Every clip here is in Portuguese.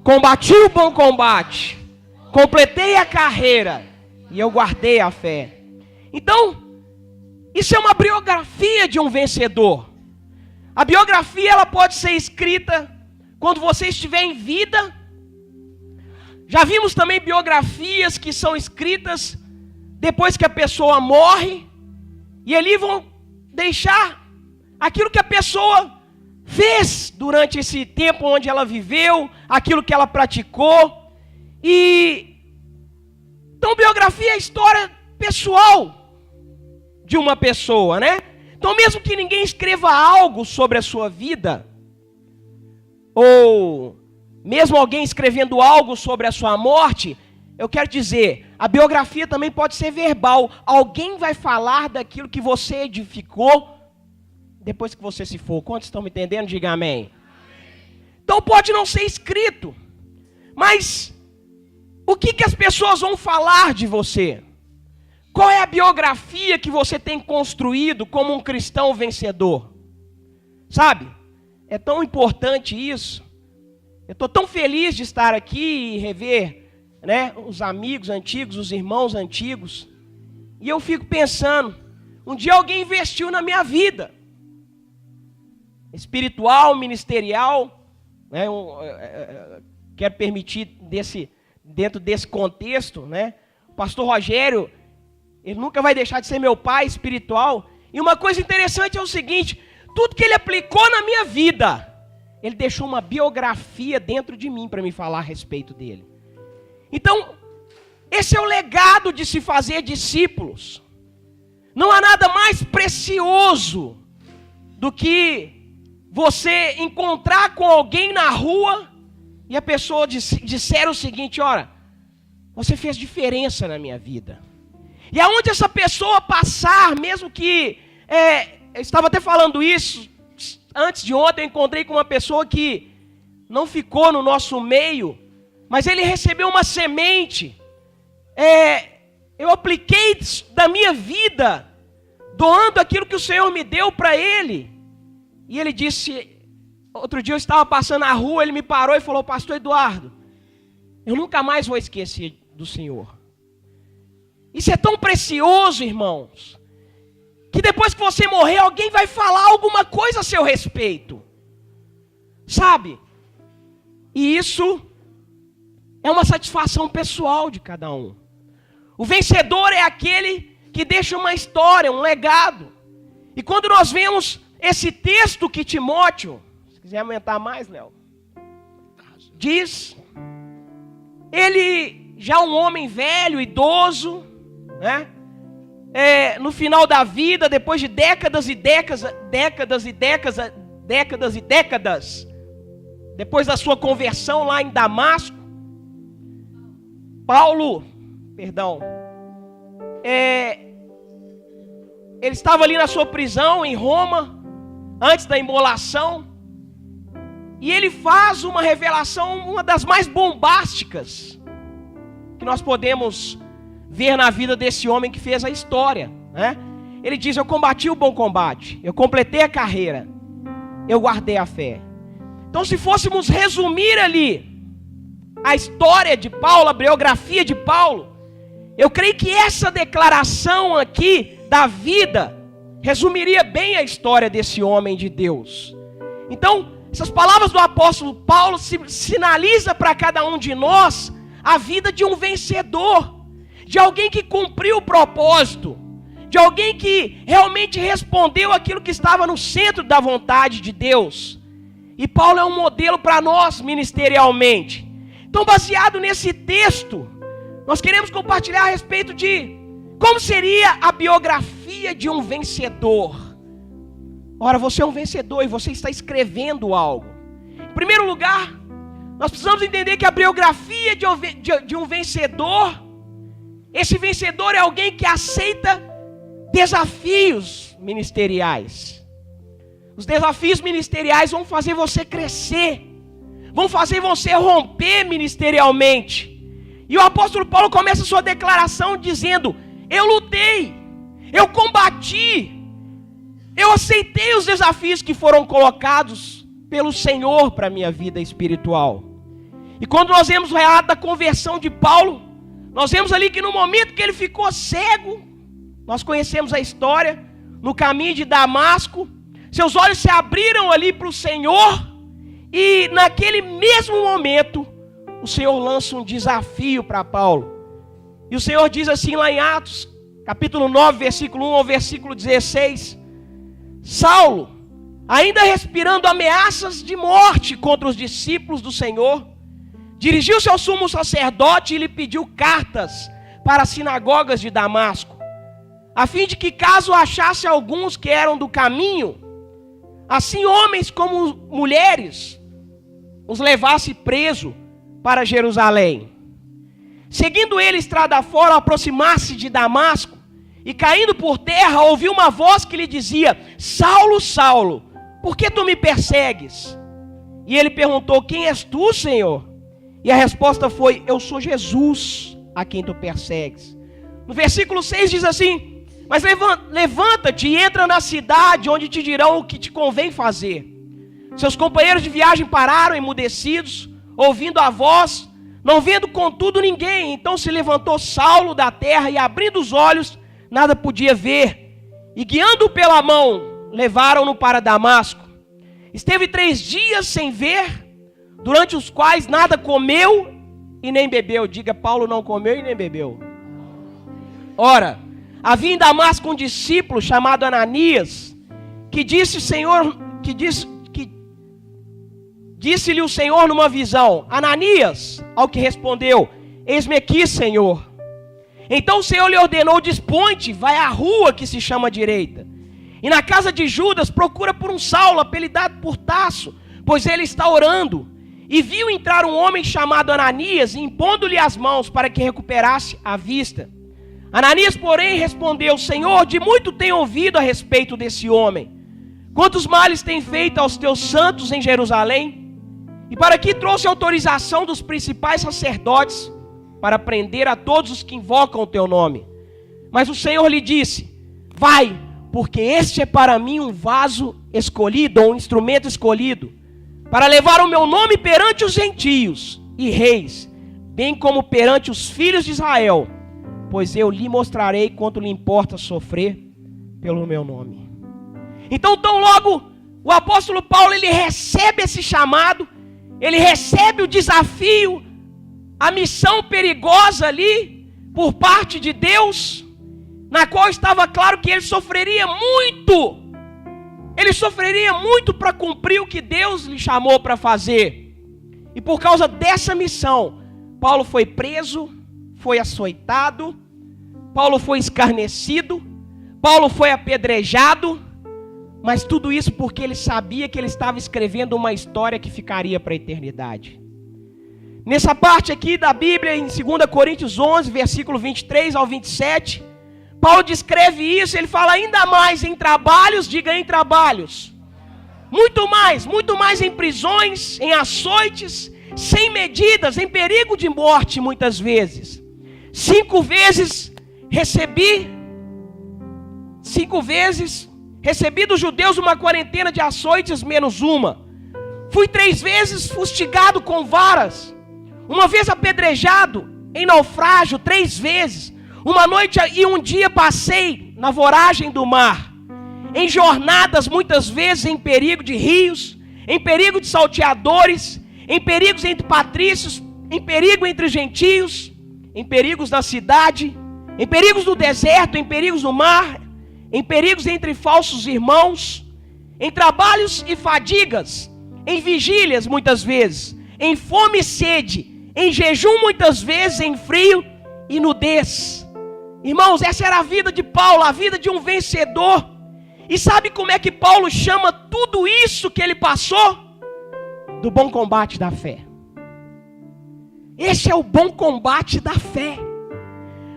Combati o bom combate, completei a carreira e eu guardei a fé. Então, isso é uma biografia de um vencedor. A biografia ela pode ser escrita quando você estiver em vida. Já vimos também biografias que são escritas depois que a pessoa morre, e ali vão deixar aquilo que a pessoa fez durante esse tempo onde ela viveu, aquilo que ela praticou. Então biografia é a história pessoal de uma pessoa, né? Então mesmo que ninguém escreva algo sobre a sua vida, ou mesmo alguém escrevendo algo sobre a sua morte, eu quero dizer, a biografia também pode ser verbal. Alguém vai falar daquilo que você edificou depois que você se for. Quantos estão me entendendo? Diga amém. Então pode não ser escrito, mas o que as pessoas vão falar de você? Qual é a biografia que você tem construído como um cristão vencedor? Sabe? É tão importante isso. Eu estou tão feliz de estar aqui e rever, né, os amigos antigos, os irmãos antigos. E eu fico pensando, um dia alguém investiu na minha vida. Espiritual, ministerial, né, quero permitir dentro desse contexto, né? O pastor Rogério, ele nunca vai deixar de ser meu pai espiritual. E uma coisa interessante é o seguinte, tudo que ele aplicou na minha vida, ele deixou uma biografia dentro de mim para me falar a respeito dele. Então, esse é o legado de se fazer discípulos. Não há nada mais precioso do que você encontrar com alguém na rua e a pessoa disser o seguinte: olha, você fez diferença na minha vida. E aonde essa pessoa passar, mesmo que... eu estava até falando isso antes de ontem, eu encontrei com uma pessoa que não ficou no nosso meio, mas ele recebeu uma semente. Eu apliquei da minha vida, doando aquilo que o Senhor me deu para ele. E ele disse, outro dia eu estava passando na rua, ele me parou e falou: pastor Eduardo, eu nunca mais vou esquecer do Senhor. Isso é tão precioso, irmãos, que depois que você morrer, alguém vai falar alguma coisa a seu respeito. Sabe? E isso é uma satisfação pessoal de cada um. O vencedor é aquele que deixa uma história, um legado. E quando nós vemos esse texto que Timóteo, se quiser aumentar mais, Léo, diz, ele já um homem velho, idoso, né? No final da vida, depois de décadas, depois da sua conversão lá em Damasco, ele estava ali na sua prisão em Roma, antes da imolação, e ele faz uma revelação, uma das mais bombásticas que nós podemos ver na vida desse homem que fez a história, né? Ele diz: eu combati o bom combate, eu completei a carreira, eu guardei a fé. Então, se fôssemos resumir ali a história de Paulo, a biografia de Paulo, eu creio que essa declaração aqui da vida resumiria bem a história desse homem de Deus. Então, essas palavras do apóstolo Paulo sinaliza para cada um de nós a vida de um vencedor, de alguém que cumpriu o propósito, de alguém que realmente respondeu aquilo que estava no centro da vontade de Deus. E Paulo é um modelo para nós ministerialmente. Então, baseado nesse texto, nós queremos compartilhar a respeito de como seria a biografia de um vencedor. Ora, você é um vencedor e você está escrevendo algo. Em primeiro lugar, nós precisamos entender que a biografia de um vencedor, esse vencedor é alguém que aceita desafios ministeriais. Os desafios ministeriais vão fazer você crescer, vão fazer você romper ministerialmente. E o apóstolo Paulo começa a sua declaração dizendo: eu lutei, eu combati, eu aceitei os desafios que foram colocados pelo Senhor para a minha vida espiritual. E quando nós vemos o relato da conversão de Paulo, nós vemos ali que no momento que ele ficou cego, nós conhecemos a história, no caminho de Damasco, seus olhos se abriram ali para o Senhor, e naquele mesmo momento, o Senhor lança um desafio para Paulo. E o Senhor diz assim lá em Atos, capítulo 9, versículo 1 ao versículo 16: Saulo, ainda respirando ameaças de morte contra os discípulos do Senhor, dirigiu-se ao sumo sacerdote e lhe pediu cartas para as sinagogas de Damasco, a fim de que, caso achasse alguns que eram do caminho, assim homens como mulheres, os levasse preso para Jerusalém. Seguindo ele estrada fora, ao aproximar-se de Damasco, e caindo por terra, ouviu uma voz que lhe dizia: Saulo, Saulo, por que tu me persegues? E ele perguntou: quem és tu, Senhor? E a resposta foi: eu sou Jesus, a quem tu persegues. No versículo 6 diz assim: mas levanta-te e entra na cidade, onde te dirão o que te convém fazer. Seus companheiros de viagem pararam emudecidos, ouvindo a voz, não vendo contudo ninguém. Então se levantou Saulo da terra e, abrindo os olhos, nada podia ver. E guiando-o pela mão, levaram-no para Damasco. Esteve 3 dias sem ver, durante os quais nada comeu e nem bebeu. Diga: Paulo não comeu e nem bebeu. Ora, havia em Damasco um discípulo chamado Ananias, que disse-lhe o Senhor numa visão: Ananias, ao que respondeu: eis-me aqui, Senhor. Então o Senhor lhe ordenou: dispõe-te, vai à rua que se chama Direita, e na casa de Judas procura por um Saulo, apelidado por Tarso, pois ele está orando. E viu entrar um homem chamado Ananias, e impondo-lhe as mãos para que recuperasse a vista. Ananias, porém, respondeu: Senhor, de muito tenho ouvido a respeito desse homem. Quantos males tem feito aos teus santos em Jerusalém? E para que trouxe autorização dos principais sacerdotes para prender a todos os que invocam o teu nome. Mas o Senhor lhe disse: vai, porque este é para mim um vaso escolhido, ou um instrumento escolhido, para levar o meu nome perante os gentios e reis, bem como perante os filhos de Israel, pois eu lhe mostrarei quanto lhe importa sofrer pelo meu nome. Então tão logo o apóstolo Paulo, ele recebe esse chamado, ele recebe o desafio, a missão perigosa ali, por parte de Deus, na qual estava claro que ele sofreria muito. Ele sofreria muito para cumprir o que Deus lhe chamou para fazer. E por causa dessa missão, Paulo foi preso, foi açoitado, Paulo foi escarnecido, Paulo foi apedrejado, mas tudo isso porque ele sabia que ele estava escrevendo uma história que ficaria para a eternidade. Nessa parte aqui da Bíblia, em 2 Coríntios 11, versículo 23 ao 27, Paulo descreve isso. Ele fala: ainda mais em trabalhos, diga em trabalhos, muito mais em prisões, em açoites, sem medidas, em perigo de morte muitas vezes. 5 vezes recebi dos judeus uma quarentena de açoites menos uma. Fui 3 vezes fustigado com varas, uma vez apedrejado, em naufrágio 3 vezes. Uma noite e um dia passei na voragem do mar, em jornadas muitas vezes em perigo de rios, em perigo de salteadores, em perigos entre patrícios, em perigo entre gentios, em perigos da cidade, em perigos do deserto, em perigos do mar, em perigos entre falsos irmãos, em trabalhos e fadigas, em vigílias muitas vezes, em fome e sede, em jejum muitas vezes, em frio e nudez. Irmãos, essa era a vida de Paulo, a vida de um vencedor. E sabe como é que Paulo chama tudo isso que ele passou? Do bom combate da fé. Esse é o bom combate da fé.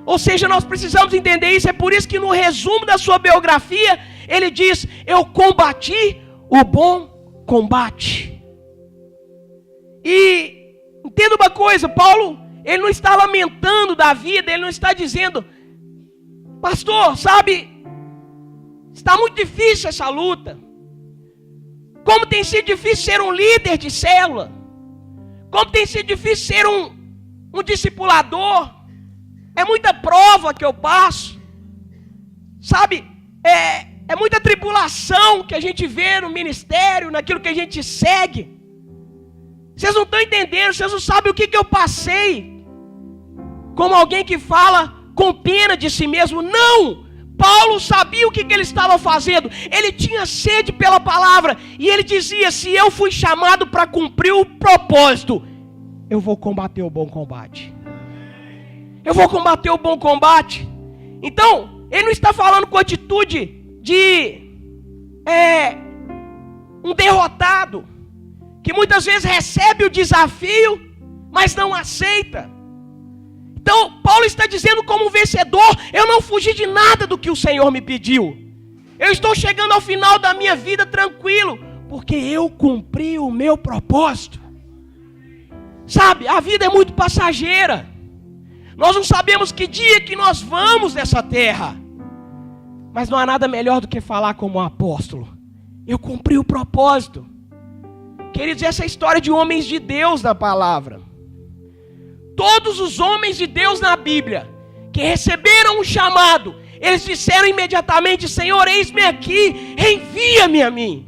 Ou seja, nós precisamos entender isso. É por isso que no resumo da sua biografia, ele diz: eu combati o bom combate. E entenda uma coisa, Paulo, ele não está lamentando da vida, ele não está dizendo: pastor, sabe, está muito difícil essa luta. Como tem sido difícil ser um líder de célula. Como tem sido difícil ser um discipulador. É muita prova que eu passo. Sabe? É muita tribulação que a gente vê no ministério, naquilo que a gente segue. Vocês não estão entendendo, vocês não sabem o que eu passei. Como alguém que fala com pena de si mesmo. Não! Paulo sabia o que ele estava fazendo. Ele tinha sede pela palavra. E ele dizia, se eu fui chamado para cumprir o propósito, eu vou combater o bom combate. Eu vou combater o bom combate. Então, ele não está falando com atitude de um derrotado, que muitas vezes recebe o desafio, mas não aceita. Então, Paulo está dizendo como um vencedor, eu não fugi de nada do que o Senhor me pediu. Eu estou chegando ao final da minha vida tranquilo, porque eu cumpri o meu propósito. Sabe, a vida é muito passageira. Nós não sabemos que dia que nós vamos dessa terra. Mas não há nada melhor do que falar como um apóstolo. Eu cumpri o propósito. Queridos, essa é a história de homens de Deus na palavra. Todos os homens de Deus na Bíblia, que receberam um chamado, eles disseram imediatamente, Senhor, eis-me aqui, envia-me a mim.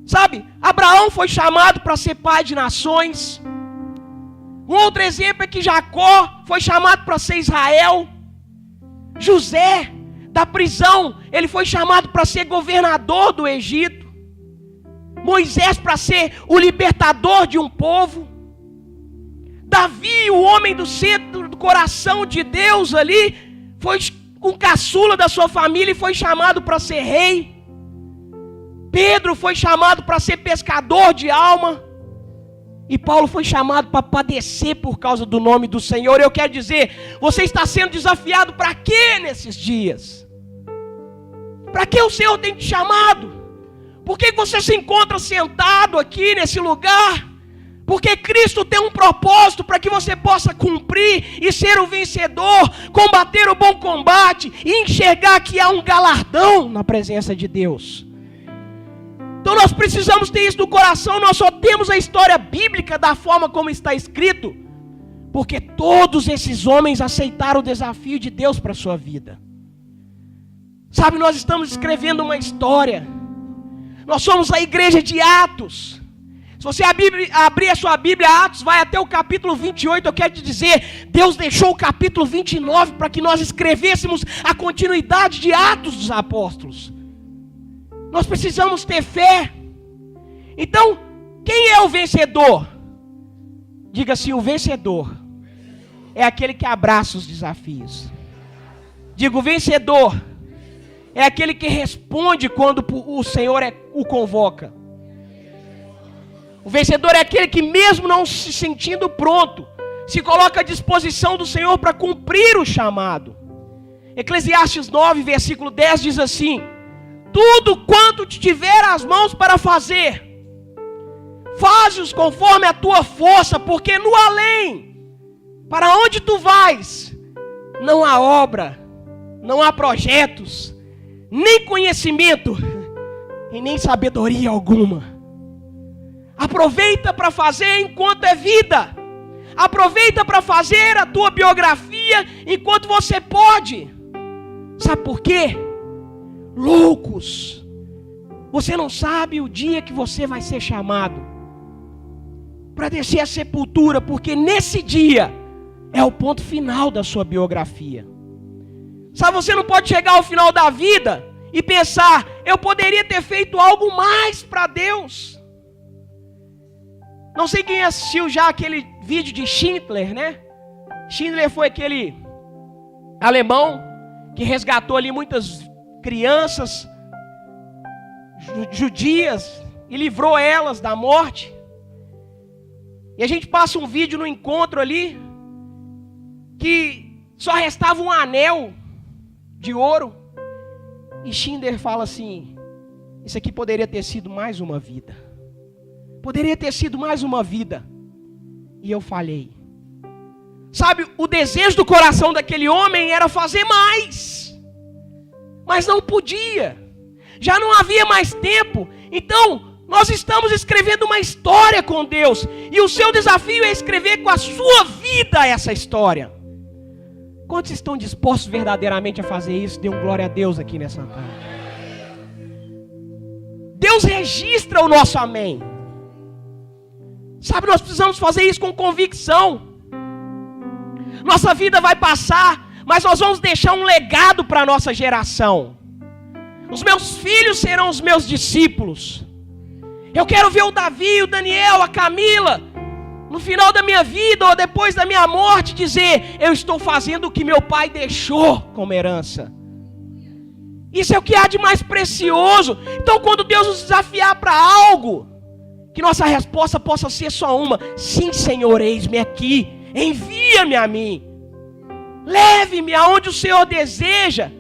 Sabe, Abraão foi chamado para ser pai de nações. Um outro exemplo é que Jacó foi chamado para ser Israel. José, da prisão, ele foi chamado para ser governador do Egito. Moisés para ser o libertador de um povo. Davi, o homem do centro do coração de Deus ali, foi um caçula da sua família e foi chamado para ser rei. Pedro foi chamado para ser pescador de alma. E Paulo foi chamado para padecer por causa do nome do Senhor. Eu quero dizer, você está sendo desafiado para quê nesses dias? Para que o Senhor tem te chamado? Por que você se encontra sentado aqui nesse lugar? Porque Cristo tem um propósito para que você possa cumprir e ser o vencedor, combater o bom combate e enxergar que há um galardão na presença de Deus. Então nós precisamos ter isso no coração. Nós só temos a história bíblica da forma como está escrito porque todos esses homens aceitaram o desafio de Deus para a sua vida. Sabe, nós estamos escrevendo uma história. Nós somos a igreja de Atos. Se você abrir a sua Bíblia, Atos, vai até o capítulo 28, eu quero te dizer, Deus deixou o capítulo 29 para que nós escrevêssemos a continuidade de Atos dos Apóstolos. Nós precisamos ter fé. Então, quem é o vencedor? Diga assim, o vencedor é aquele que abraça os desafios. Diga, o vencedor é aquele que responde quando o Senhor o convoca. O vencedor é aquele que mesmo não se sentindo pronto, se coloca à disposição do Senhor para cumprir o chamado. Eclesiastes 9, versículo 10 diz assim: tudo quanto te tiver as mãos para fazer, faze-os conforme a tua força, porque no além, para onde tu vais, não há obra, não há projetos, nem conhecimento, e nem sabedoria alguma. Aproveita para fazer enquanto é vida. Aproveita para fazer a tua biografia enquanto você pode. Sabe por quê? Loucos, você não sabe o dia que você vai ser chamado para descer a sepultura, porque nesse dia é o ponto final da sua biografia. Sabe, você não pode chegar ao final da vida e pensar, eu poderia ter feito algo mais para Deus. Não sei quem assistiu já aquele vídeo de Schindler, né? Schindler foi aquele alemão que resgatou ali muitas crianças judias e livrou elas da morte. E a gente passa um vídeo no encontro ali que só restava um anel de ouro. E Schindler fala assim: isso aqui poderia ter sido mais uma vida. Poderia ter sido mais uma vida. E eu falhei. Sabe, o desejo do coração daquele homem era fazer mais. Mas não podia. Já não havia mais tempo. Então, Nós estamos escrevendo uma história com Deus. E o seu desafio é escrever com a sua vida essa história. Quantos estão dispostos verdadeiramente a fazer isso? Dê um glória a Deus aqui nessa tarde. Deus registra o nosso amém. Sabe, nós precisamos fazer isso com convicção. Nossa vida vai passar, mas nós vamos deixar um legado para a nossa geração. Os meus filhos serão os meus discípulos. Eu quero ver o Davi, o Daniel, a Camila, no final da minha vida ou depois da minha morte, dizer: eu estou fazendo o que meu pai deixou como herança. Isso é o que há de mais precioso. Então, quando Deus nos desafiar para algo, que nossa resposta possa ser só uma: sim, Senhor, eis-me aqui, envia-me a mim, leve-me aonde o Senhor deseja.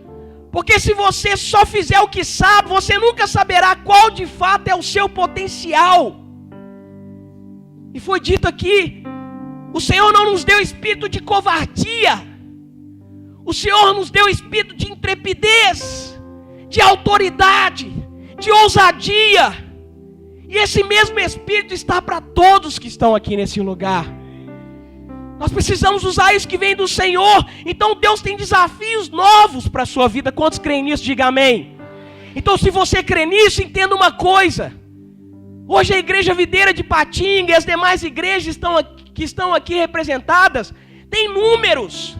Porque se você só fizer o que sabe, você nunca saberá qual de fato é o seu potencial. E foi dito aqui, o Senhor não nos deu espírito de covardia, o Senhor nos deu espírito de intrepidez, de autoridade, de ousadia. E esse mesmo espírito está para todos que estão aqui nesse lugar. Nós precisamos usar isso que vem do Senhor. Então Deus tem desafios novos para a sua vida. Quantos creem nisso? Diga amém. Então, se você crê nisso, entenda uma coisa. Hoje a Igreja Videira de Patinga e as demais igrejas que estão aqui representadas têm números.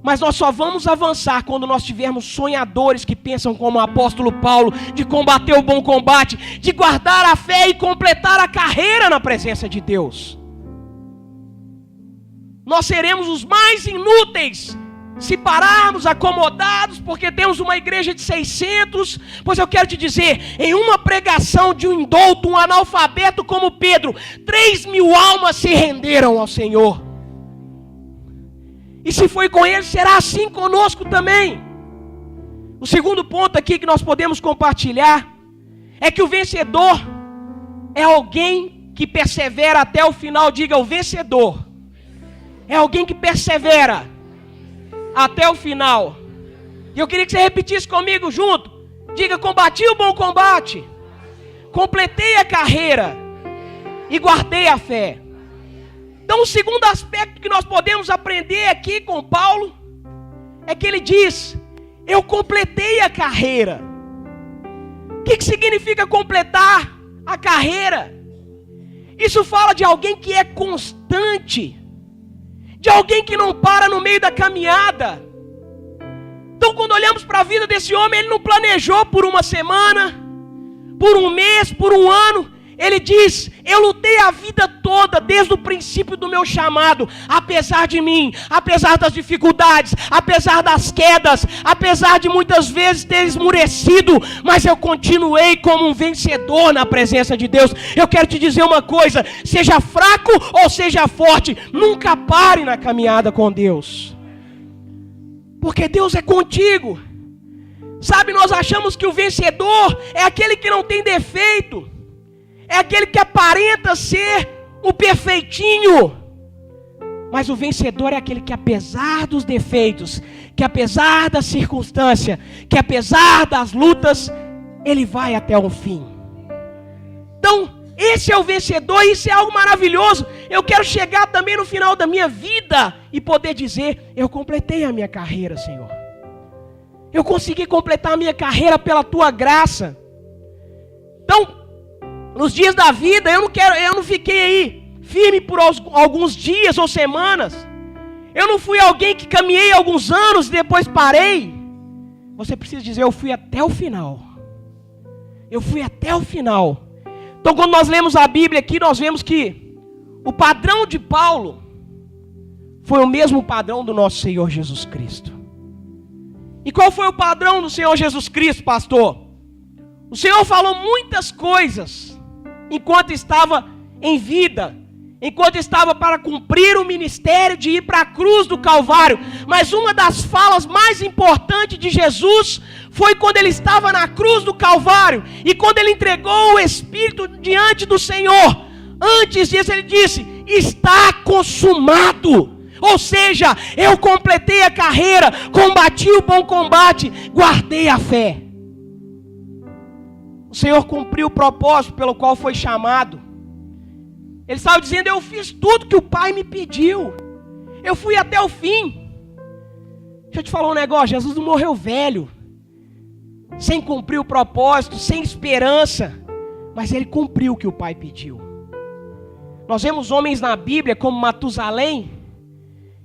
Mas nós só vamos avançar quando nós tivermos sonhadores que pensam como o apóstolo Paulo, de combater o bom combate, de guardar a fé e completar a carreira na presença de Deus. Nós seremos os mais inúteis se pararmos acomodados porque temos uma igreja de 600. Pois eu quero te dizer, em uma pregação de um indulto, um analfabeto como Pedro, 3.000 almas se renderam ao Senhor. E se foi com ele, será assim conosco também. O segundo ponto aqui que nós podemos compartilhar é que o vencedor é alguém que persevera até o final. Diga: o vencedor é alguém que persevera até o final. E eu queria que você repetisse comigo junto. Diga: combati o bom combate, completei a carreira e guardei a fé. Então, o segundo aspecto que nós podemos aprender aqui com Paulo é que ele diz: eu completei a carreira. O que significa completar a carreira? Isso fala de alguém que é constante, de alguém que não para no meio da caminhada. Então, quando olhamos para a vida desse homem, ele não planejou por uma semana, por um mês, por um ano. Ele diz: eu lutei a vida toda, desde o princípio do meu chamado, apesar de mim, apesar das dificuldades, apesar das quedas, apesar de muitas vezes ter esmurecido, mas eu continuei como um vencedor na presença de Deus. Eu quero te dizer uma coisa: seja fraco ou seja forte, nunca pare na caminhada com Deus, porque Deus é contigo. Sabe, nós achamos que o vencedor é aquele que não tem defeito, é aquele que aparenta ser o perfeitinho. Mas o vencedor é aquele que, apesar dos defeitos, que apesar da circunstância, que apesar das lutas, ele vai até o fim. Então, esse é o vencedor, e isso é algo maravilhoso. Eu quero chegar também no final da minha vida e poder dizer: eu completei a minha carreira, Senhor. Eu consegui completar a minha carreira pela tua graça. Então, nos dias da vida, eu não fiquei aí firme por alguns dias ou semanas. Eu não fui alguém que caminhei alguns anos e depois parei. Você precisa dizer: eu fui até o final. Eu fui até o final. Então, quando nós lemos a Bíblia aqui, nós vemos que o padrão de Paulo foi o mesmo padrão do nosso Senhor Jesus Cristo. E qual foi o padrão do Senhor Jesus Cristo, pastor? O Senhor falou muitas coisas enquanto estava em vida, enquanto estava para cumprir o ministério de ir para a cruz do Calvário. Mas uma das falas mais importantes de Jesus foi quando ele estava na cruz do Calvário e quando ele entregou o Espírito diante do Senhor. Antes disso ele disse: está consumado. Ou seja, eu completei a carreira, combati o bom combate, guardei a fé. O Senhor cumpriu o propósito pelo qual foi chamado. Ele estava dizendo: eu fiz tudo que o Pai me pediu. Eu fui até o fim. Deixa eu te falar um negócio. Jesus não morreu velho, sem cumprir o propósito, sem esperança. Mas Ele cumpriu o que o Pai pediu. Nós vemos homens na Bíblia como Matusalém,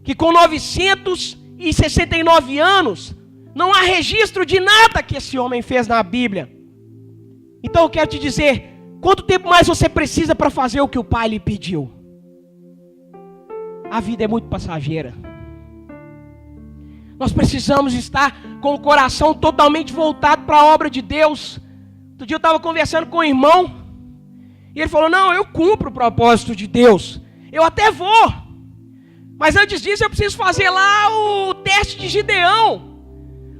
que com 969 anos, não há registro de nada que esse homem fez na Bíblia. Então eu quero te dizer, quanto tempo mais você precisa para fazer o que o Pai lhe pediu? A vida é muito passageira. Nós precisamos estar com o coração totalmente voltado para a obra de Deus. Outro dia eu estava conversando com um irmão, e ele falou: não, eu cumpro o propósito de Deus, eu até vou, mas antes disso eu preciso fazer lá o teste de Gideão.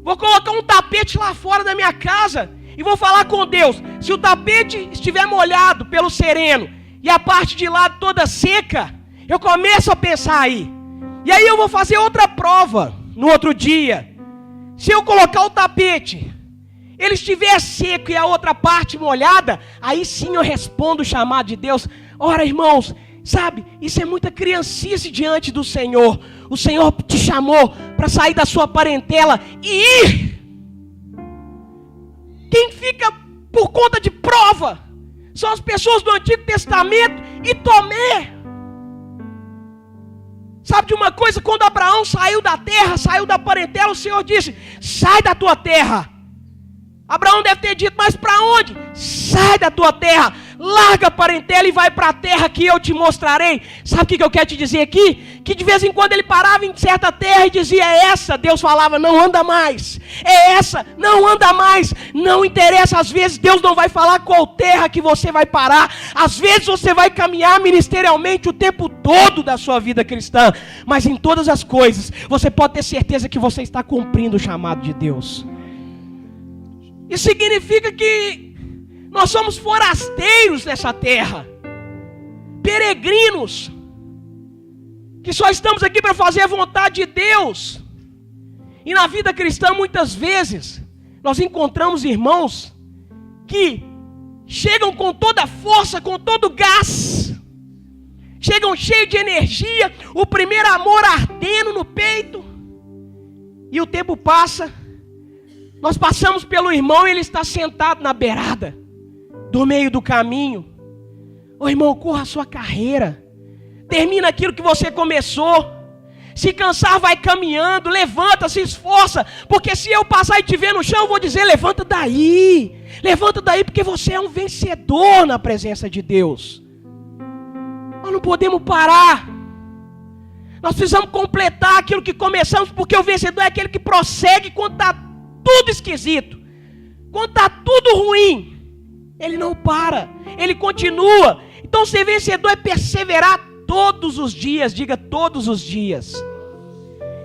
Vou colocar um tapete lá fora da minha casa e vou falar com Deus. Se o tapete estiver molhado pelo sereno e a parte de lá toda seca, eu começo a pensar aí. E aí eu vou fazer outra prova no outro dia. Se eu colocar o tapete, ele estiver seco e a outra parte molhada, aí sim eu respondo o chamado de Deus. Ora, irmãos, sabe, isso é muita criancice diante do Senhor. O Senhor te chamou para sair da sua parentela e ir. Quem fica por conta de prova são as pessoas do Antigo Testamento e Tomé. Sabe de uma coisa? Quando Abraão saiu da terra, saiu da parentela, o Senhor disse: sai da tua terra. Abraão deve ter dito: mas para onde? Sai da tua terra, larga a parentela e vai para a terra que eu te mostrarei. Sabe o que eu quero te dizer aqui? Que de vez em quando ele parava em certa terra e dizia: é essa. Deus falava: não anda mais. É essa, não anda mais. Não interessa, às vezes Deus não vai falar qual terra que você vai parar. Às vezes você vai caminhar ministerialmente o tempo todo da sua vida cristã, mas em todas as coisas você pode ter certeza que você está cumprindo o chamado de Deus. Isso significa que nós somos forasteiros dessa terra, peregrinos, que só estamos aqui para fazer a vontade de Deus. E na vida cristã, muitas vezes, nós encontramos irmãos que chegam com toda a força, com todo o gás, chegam cheios de energia, o primeiro amor ardendo no peito, e o tempo passa. Nós passamos pelo irmão e ele está sentado na beirada do meio do caminho. Ô irmão, corra a sua carreira, termina aquilo que você começou. Se cansar, vai caminhando, levanta, se esforça, porque se eu passar e te ver no chão, eu vou dizer: levanta daí, porque você é um vencedor na presença de Deus. Nós não podemos parar. Nós precisamos completar aquilo que começamos, porque o vencedor é aquele que prossegue quando está tudo esquisito, quando está tudo ruim. Ele não para, ele continua. Então ser vencedor é perseverar todos os dias. Diga: todos os dias.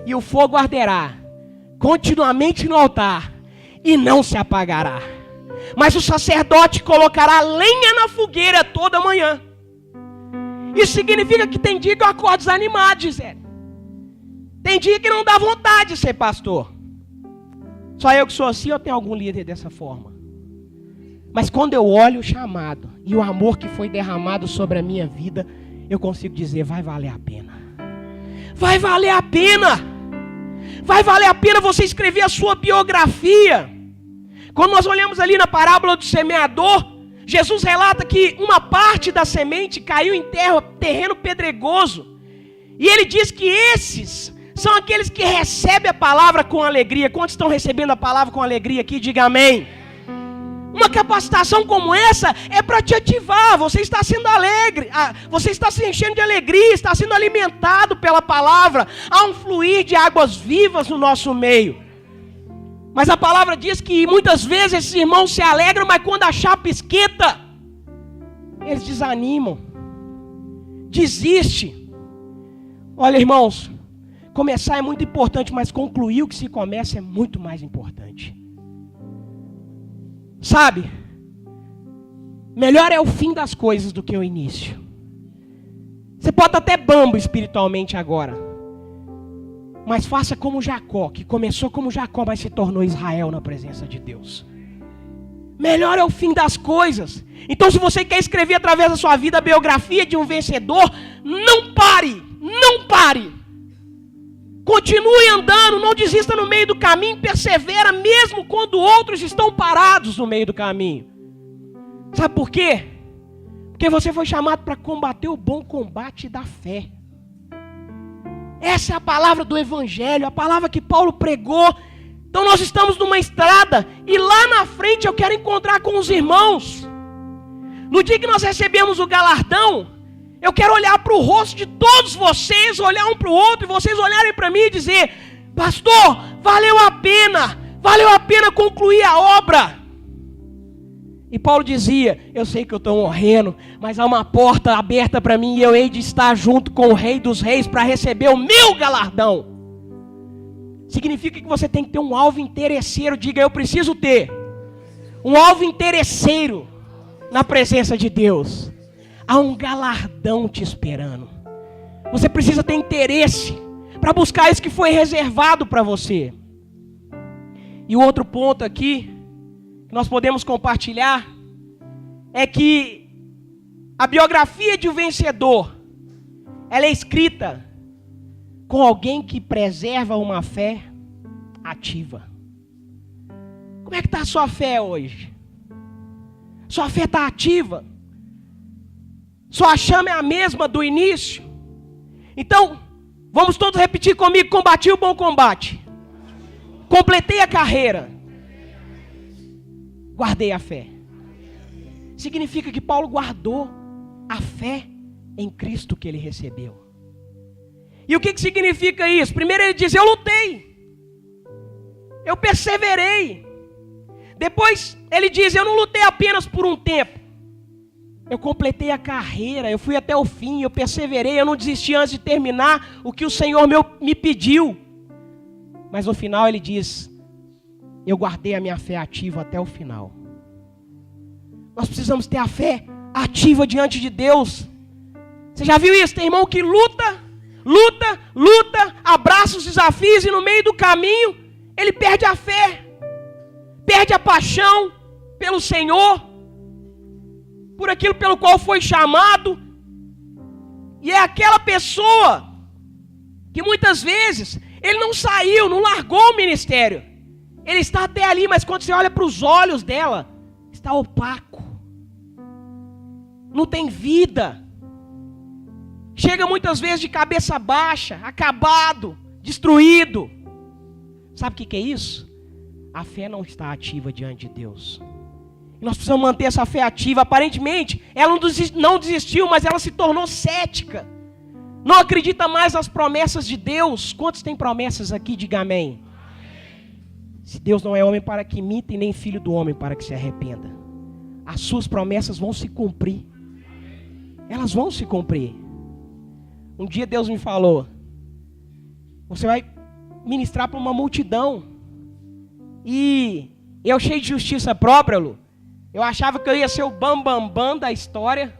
E o fogo arderá continuamente no altar e não se apagará, mas o sacerdote colocará lenha na fogueira toda manhã. Isso significa que tem dia que eu acordo desanimado, Gisele. Tem dia que não dá vontade de ser pastor. Só eu que sou assim, ou tem algum líder dessa forma? Mas quando eu olho o chamado e o amor que foi derramado sobre a minha vida, eu consigo dizer: vai valer a pena. Vai valer a pena. Vai valer a pena você escrever a sua biografia. Quando nós olhamos ali na parábola do semeador, Jesus relata que uma parte da semente caiu em terreno pedregoso. E ele diz que esses são aqueles que recebem a palavra com alegria. Quantos estão recebendo a palavra com alegria aqui? Diga amém. Uma capacitação como essa é para te ativar. Você está sendo alegre, você está se enchendo de alegria, está sendo alimentado pela palavra. Há um fluir de águas vivas no nosso meio. Mas a palavra diz que muitas vezes esses irmãos se alegram, mas quando a chapa esquenta, eles desanimam, desistem. Olha, irmãos, começar é muito importante, mas concluir o que se começa é muito mais importante. Sabe, melhor é o fim das coisas do que o início. Você pode estar até bambo espiritualmente agora, mas faça como Jacó, que começou como Jacó, mas se tornou Israel na presença de Deus. melhor é o fim das coisas. Então, se você quer escrever através da sua vida a biografia de um vencedor, não pare, não pare. Continue andando, não desista no meio do caminho, persevera mesmo quando outros estão parados no meio do caminho. Sabe por quê? Porque você foi chamado para combater o bom combate da fé. Essa é a palavra do Evangelho, a palavra que Paulo pregou. Então nós estamos numa estrada e lá na frente eu quero encontrar com os irmãos. No dia que nós recebemos o galardão, eu quero olhar para o rosto de todos vocês, olhar um para o outro e vocês olharem para mim e dizer: pastor, valeu a pena concluir a obra. E Paulo dizia: eu sei que eu estou morrendo, mas há uma porta aberta para mim e eu hei de estar junto com o Rei dos Reis para receber o meu galardão. Significa que você tem que ter um alvo interesseiro. Diga: eu preciso ter um alvo interesseiro na presença de Deus. Há um galardão te esperando. Você precisa ter interesse para buscar isso que foi reservado para você. E o outro ponto aqui que nós podemos compartilhar é que a biografia de um vencedor, ela é escrita com alguém que preserva uma fé ativa. Como é que está a sua fé hoje? Sua fé está ativa? Sua chama é a mesma do início? Então, vamos todos repetir comigo: combati o bom combate, completei a carreira, guardei a fé. Significa que Paulo guardou a fé em Cristo que ele recebeu. E o que significa isso? Primeiro ele diz: eu lutei, eu perseverei. Depois ele diz: eu não lutei apenas por um tempo, eu completei a carreira, eu fui até o fim, eu perseverei, eu não desisti antes de terminar o que o Senhor me pediu. Mas no final ele diz: eu guardei a minha fé ativa até o final. Nós precisamos ter a fé ativa diante de Deus. Você já viu isso? Tem irmão que luta, abraça os desafios e no meio do caminho ele perde a fé, perde a paixão pelo Senhor, por aquilo pelo qual foi chamado. E é aquela pessoa que muitas vezes ele não saiu, não largou o ministério. Ele está até ali, mas quando você olha para os olhos dela, está opaco, não tem vida. Chega muitas vezes de cabeça baixa, acabado, destruído. Sabe o que é isso? A fé não está ativa diante de Deus. E nós precisamos manter essa fé ativa. Aparentemente, ela não desistiu, mas ela se tornou cética. Não acredita mais nas promessas de Deus. Quantos têm promessas aqui? Diga amém. Se Deus não é homem para que minta e nem filho do homem para que se arrependa, as suas promessas vão se cumprir. Elas vão se cumprir. Um dia Deus me falou: você vai ministrar para uma multidão. E eu, cheio de justiça própria, Lu, eu achava que eu ia ser o bambambam da história.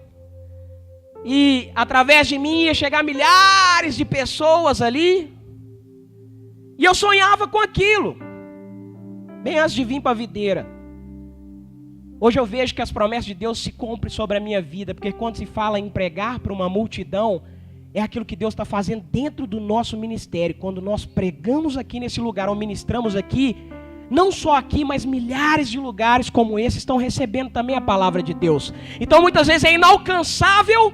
E através de mim ia chegar milhares de pessoas ali. E eu sonhava com aquilo, bem antes de vir para a videira. Hoje eu vejo que as promessas de Deus se cumprem sobre a minha vida. Porque quando se fala em pregar para uma multidão, é aquilo que Deus está fazendo dentro do nosso ministério. Quando nós pregamos aqui nesse lugar, ou ministramos aqui, não só aqui, mas milhares de lugares como esse estão recebendo também a palavra de Deus. Então muitas vezes é inalcançável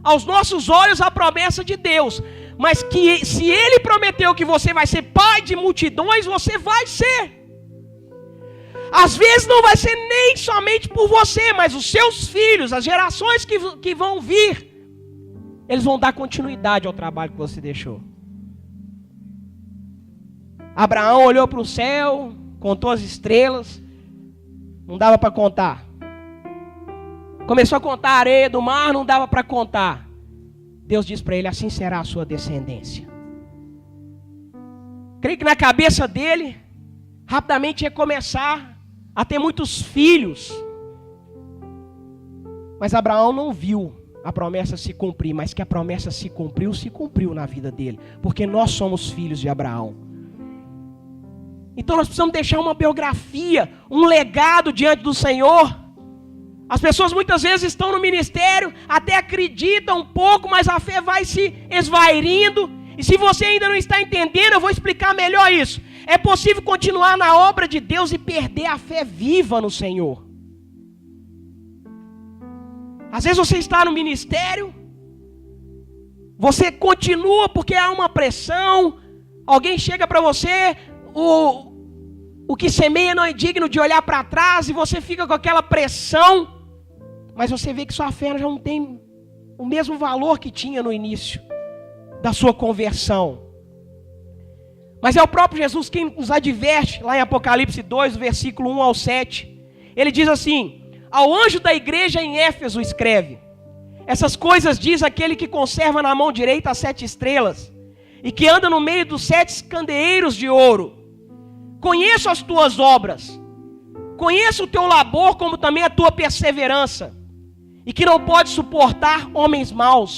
aos nossos olhos a promessa de Deus, mas que se Ele prometeu que você vai ser pai de multidões, você vai ser. Às vezes não vai ser nem somente por você, mas os seus filhos, as gerações que vão vir, eles vão dar continuidade ao trabalho que você deixou. Abraão olhou para o céu, contou as estrelas, não dava para contar. Começou a contar a areia do mar, não dava para contar. Deus disse para ele: assim será a sua descendência. Creio que na cabeça dele, rapidamente ia começar a ter muitos filhos. Mas Abraão não viu a promessa se cumprir, mas que a promessa se cumpriu na vida dele, porque nós somos filhos de Abraão. Então nós precisamos deixar uma biografia, um legado diante do Senhor. As pessoas muitas vezes estão no ministério, até acreditam um pouco, mas a fé vai se esvairindo. E se você ainda não está entendendo, eu vou explicar melhor isso. É possível continuar na obra de Deus e perder a fé viva no Senhor. Às vezes você está no ministério, você continua porque há uma pressão, alguém chega para você, o que semeia não é digno de olhar para trás, e você fica com aquela pressão, mas você vê que sua fé já não tem o mesmo valor que tinha no início da sua conversão. Mas é o próprio Jesus quem nos adverte, lá em Apocalipse 2, versículo 1 ao 7. Ele diz assim: ao anjo da igreja em Éfeso escreve: essas coisas diz aquele que conserva na mão direita as 7 estrelas, e que anda no meio dos 7 candeeiros de ouro. Conheço as tuas obras, conheço o teu labor, como também a tua perseverança, e que não pode suportar homens maus,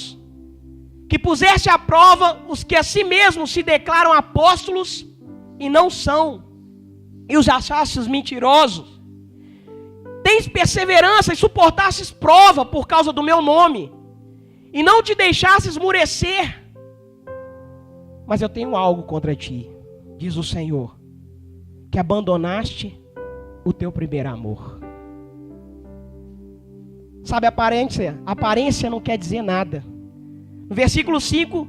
que puseste à prova os que a si mesmos se declaram apóstolos e não são, e os achastes mentirosos. Tens perseverança e suportastes prova por causa do meu nome, e não te deixastes esmurecer. Mas eu tenho algo contra ti, diz o Senhor, que abandonaste o teu primeiro amor. Sabe, aparência não quer dizer nada. No versículo 5,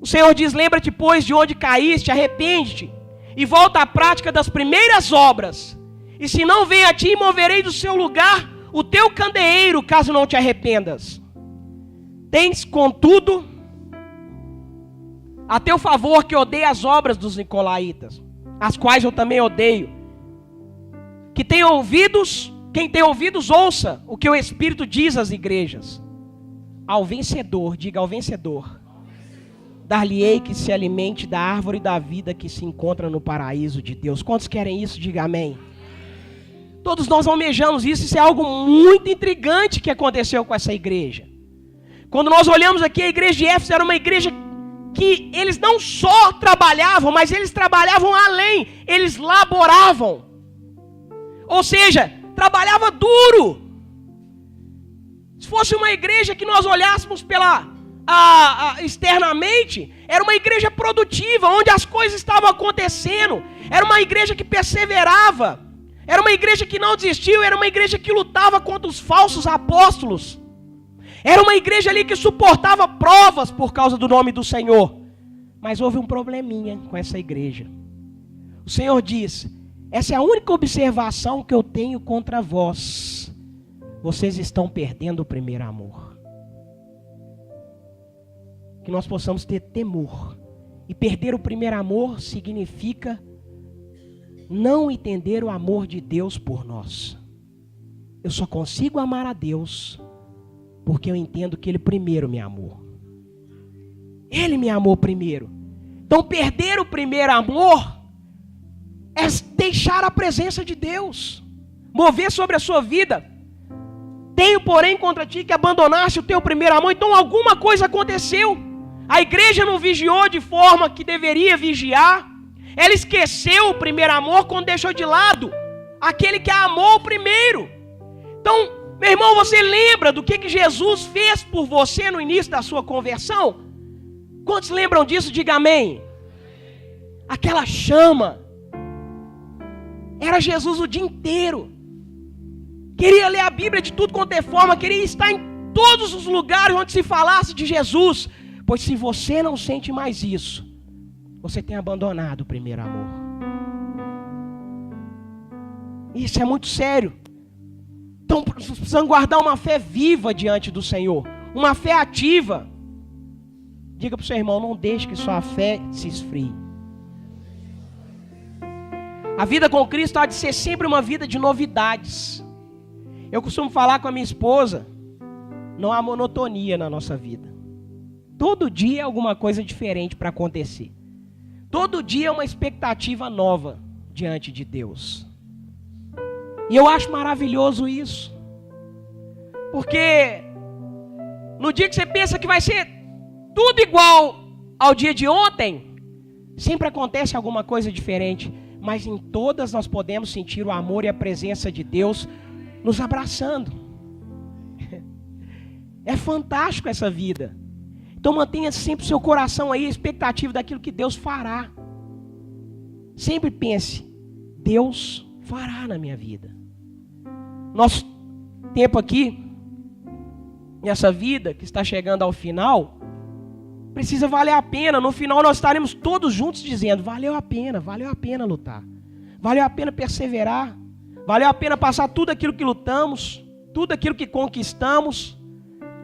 o Senhor diz: lembra-te, pois, de onde caíste, arrepende-te, e volta à prática das primeiras obras. E se não vem a ti, moverei do seu lugar o teu candeeiro, caso não te arrependas. Tens, contudo, a teu favor que odeia as obras dos nicolaítas, as quais eu também odeio. Quem tem ouvidos, ouça o que o Espírito diz às igrejas. Ao vencedor, diga ao vencedor, dar-lhe-ei que se alimente da árvore da vida que se encontra no paraíso de Deus. Quantos querem isso? Diga amém. Todos nós almejamos isso. Isso é algo muito intrigante que aconteceu com essa igreja. Quando nós olhamos aqui, a igreja de Éfeso era uma igreja que eles não só trabalhavam, mas eles trabalhavam além, eles laboravam. Ou seja, trabalhava duro. Se fosse uma igreja que nós olhássemos externamente, era uma igreja produtiva, onde as coisas estavam acontecendo. Era uma igreja que perseverava. Era uma igreja que não desistiu. Era uma igreja que lutava contra os falsos apóstolos. Era uma igreja ali que suportava provas por causa do nome do Senhor. Mas houve um probleminha com essa igreja. O Senhor diz: essa é a única observação que eu tenho contra vós. Vocês estão perdendo o primeiro amor. Que nós possamos ter temor. E perder o primeiro amor significa não entender o amor de Deus por nós. Eu só consigo amar a Deus porque eu entendo que Ele primeiro me amou. Ele me amou primeiro. Então perder o primeiro amor é deixar a presença de Deus mover sobre a sua vida. Tenho, porém, contra ti que abandonaste o teu primeiro amor. Então alguma coisa aconteceu. A igreja não vigiou de forma que deveria vigiar. Ela esqueceu o primeiro amor quando deixou de lado aquele que a amou primeiro. Então, meu irmão, você lembra do que Jesus fez por você no início da sua conversão? Quantos lembram disso? Diga amém. Aquela chama. Era Jesus o dia inteiro. Queria ler a Bíblia de tudo quanto é forma. Queria estar em todos os lugares onde se falasse de Jesus. Pois se você não sente mais isso, você tem abandonado o primeiro amor. Isso é muito sério. Então precisamos guardar uma fé viva diante do Senhor. Uma fé ativa. Diga para o seu irmão: não deixe que sua fé se esfrie. A vida com Cristo há de ser sempre uma vida de novidades. Eu costumo falar com a minha esposa: não há monotonia na nossa vida. Todo dia é alguma coisa diferente para acontecer. Todo dia é uma expectativa nova diante de Deus. E eu acho maravilhoso isso. Porque no dia que você pensa que vai ser tudo igual ao dia de ontem, sempre acontece alguma coisa diferente. mas em todas nós podemos sentir o amor e a presença de Deus nos abraçando. É fantástico essa vida. Então mantenha sempre o seu coração aí, a expectativa daquilo que Deus fará. Sempre pense, Deus fará na minha vida. Nosso tempo aqui, nessa vida que está chegando ao final, precisa valer a pena. No final nós estaremos todos juntos dizendo, valeu a pena lutar. Valeu a pena perseverar. Valeu a pena passar tudo aquilo que lutamos, tudo aquilo que conquistamos.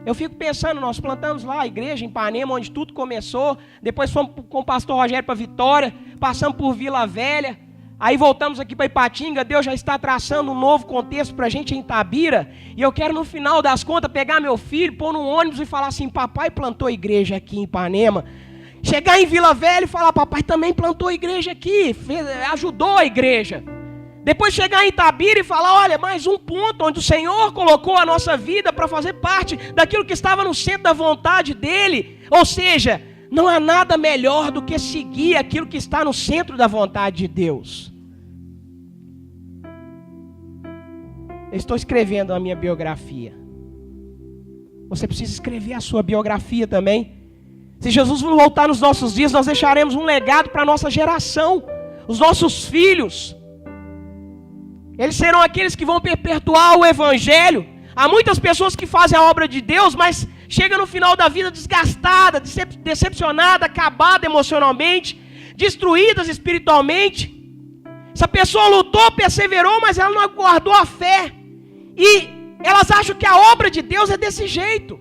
Eu fico pensando, nós plantamos lá a igreja em Ipanema, onde tudo começou. Depois fomos com o pastor Rogério para Vitória, passamos por Vila Velha. Aí voltamos aqui para Ipatinga. Deus já está traçando um novo contexto para a gente em Itabira. E eu quero no final das contas pegar meu filho, pôr num ônibus e falar assim, papai plantou igreja aqui em Ipanema. Chegar em Vila Velha e falar, papai também plantou igreja aqui, ajudou a igreja. Depois chegar em Itabira e falar, olha, mais um ponto onde o Senhor colocou a nossa vida para fazer parte daquilo que estava no centro da vontade dEle. Ou seja, não há nada melhor do que seguir aquilo que está no centro da vontade de Deus. Eu estou escrevendo a minha biografia. Você precisa escrever a sua biografia também. Se Jesus voltar nos nossos dias, nós deixaremos um legado para a nossa geração. Os nossos filhos. Eles serão aqueles que vão perpetuar o Evangelho. Há muitas pessoas que fazem a obra de Deus, mas chegam no final da vida desgastada, decepcionada, acabada emocionalmente, destruídas espiritualmente. Essa pessoa lutou, perseverou, mas ela não guardou a fé. E elas acham que a obra de Deus é desse jeito.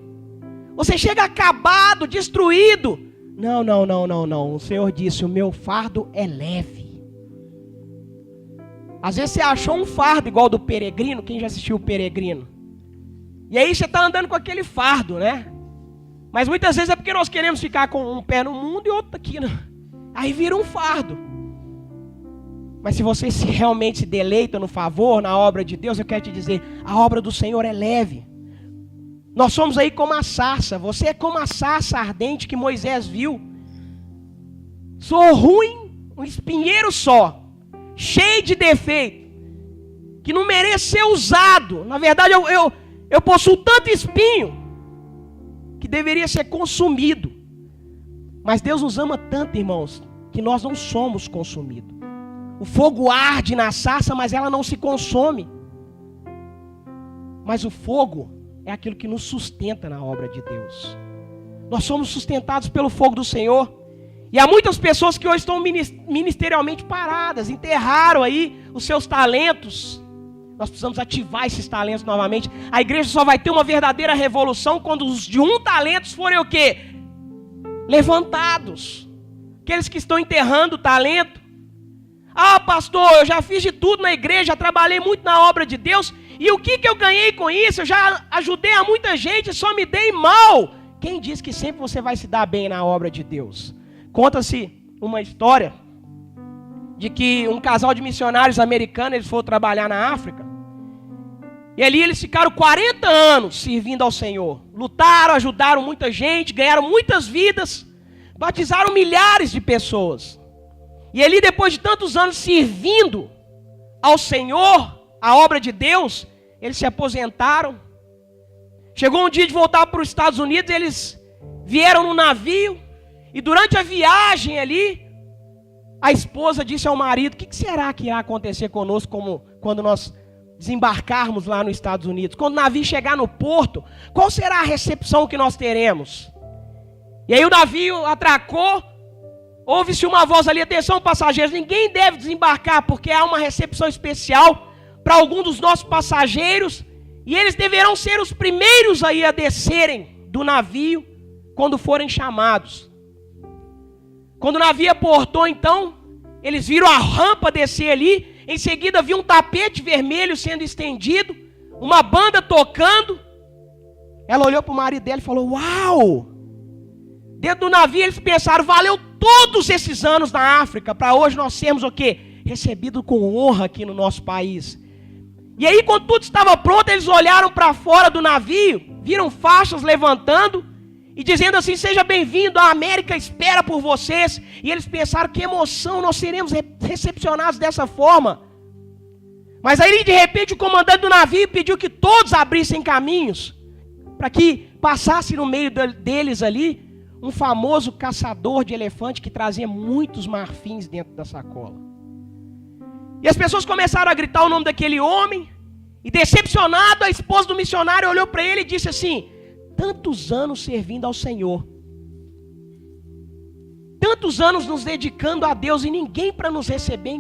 Você chega acabado, destruído. Não. O Senhor disse, o meu fardo é leve. Às vezes você achou um fardo igual do Peregrino. Quem já assistiu o Peregrino? E aí você está andando com aquele fardo, né? Mas muitas vezes é porque nós queremos ficar com um pé no mundo e outro aqui, né? Aí vira um fardo. Mas se você realmente se deleita no favor, na obra de Deus, eu quero te dizer, a obra do Senhor é leve. Nós somos aí como a sarça. Você é como a sarça ardente que Moisés viu. Sou ruim, um espinheiro só, cheio de defeito, que não merece ser usado. Na verdade, eu possuo tanto espinho que deveria ser consumido. Mas Deus nos ama tanto, irmãos, que nós não somos consumidos. O fogo arde na sarça, mas ela não se consome. Mas o fogo é aquilo que nos sustenta na obra de Deus. Nós somos sustentados pelo fogo do Senhor. E há muitas pessoas que hoje estão ministerialmente paradas, enterraram aí os seus talentos. Nós precisamos ativar esses talentos novamente. A igreja só vai ter uma verdadeira revolução quando os de um talento forem o quê? Levantados. Aqueles que estão enterrando o talento. Ah, pastor, eu já fiz de tudo na igreja, já trabalhei muito na obra de Deus. E o que eu ganhei com isso? Eu já ajudei a muita gente, só me dei mal. Quem diz que sempre você vai se dar bem na obra de Deus? Conta-se uma história de que um casal de missionários americanos, eles foram trabalhar na África. E ali eles ficaram 40 anos servindo ao Senhor. Lutaram, ajudaram muita gente, ganharam muitas vidas, batizaram milhares de pessoas. E ali, depois de tantos anos servindo ao Senhor, a obra de Deus, eles se aposentaram. Chegou um dia de voltar para os Estados Unidos, eles vieram no navio, e durante a viagem ali, a esposa disse ao marido, o que será que irá acontecer conosco quando nós desembarcarmos lá nos Estados Unidos? Quando o navio chegar no porto, qual será a recepção que nós teremos? E aí o navio atracou, ouve-se uma voz ali, atenção passageiros, ninguém deve desembarcar, porque há uma recepção especial para algum dos nossos passageiros, e eles deverão ser os primeiros aí a descerem do navio, quando forem chamados. Quando o navio aportou então, eles viram a rampa descer ali, em seguida viu um tapete vermelho sendo estendido, uma banda tocando. Ela olhou para o marido dela e falou, uau! Dentro do navio eles pensaram, valeu todos esses anos na África, para hoje nós sermos o quê? Recebido com honra aqui no nosso país. E aí quando tudo estava pronto, eles olharam para fora do navio, viram faixas levantando, e dizendo assim: seja bem-vindo, a América espera por vocês. E eles pensaram: que emoção, nós seremos recepcionados dessa forma. Mas aí de repente o comandante do navio pediu que todos abrissem caminhos, para que passasse no meio deles ali um famoso caçador de elefante que trazia muitos marfins dentro da sacola. E as pessoas começaram a gritar o nome daquele homem, e decepcionado, a esposa do missionário olhou para ele e disse assim: tantos anos servindo ao Senhor, tantos anos nos dedicando a Deus e ninguém para nos receber,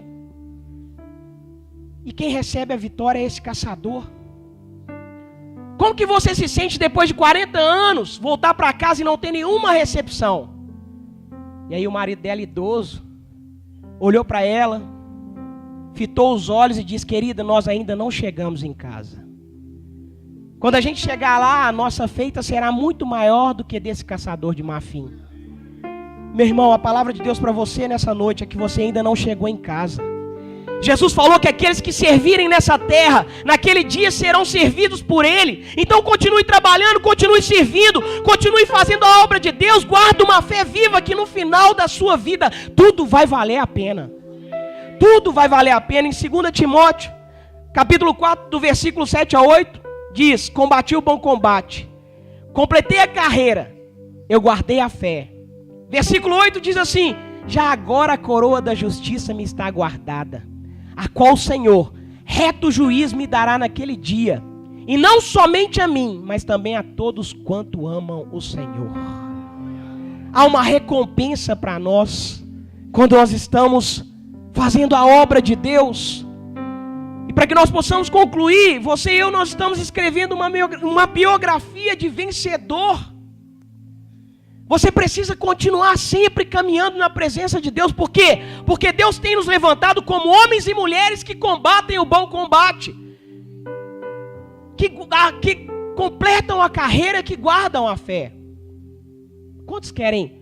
e quem recebe a vitória é esse caçador. Como que você se sente depois de 40 anos voltar para casa e não ter nenhuma recepção? E aí o marido dela, idoso, olhou para ela, fitou os olhos e disse: querida, nós ainda não chegamos em casa. Quando a gente chegar lá, a nossa feita será muito maior do que desse caçador de marfim. Meu irmão, a palavra de Deus para você nessa noite é que você ainda não chegou em casa. Jesus falou que aqueles que servirem nessa terra, naquele dia serão servidos por Ele. Então continue trabalhando, continue servindo, continue fazendo a obra de Deus. Guarde uma fé viva que no final da sua vida tudo vai valer a pena. Tudo vai valer a pena. Em 2 Timóteo, capítulo 4, do versículo 7 a 8, diz: combati o bom combate, completei a carreira, eu guardei a fé. Versículo 8 diz assim: já agora a coroa da justiça me está guardada, a qual o Senhor, reto juiz, me dará naquele dia, e não somente a mim, mas também a todos quanto amam o Senhor. Há uma recompensa para nós quando nós estamos fazendo a obra de Deus. E para que nós possamos concluir, você e eu, nós estamos escrevendo uma biografia de vencedor. Você precisa continuar sempre caminhando na presença de Deus. Por quê? Porque Deus tem nos levantado como homens e mulheres que combatem o bom combate, que completam a carreira, que guardam a fé. Quantos querem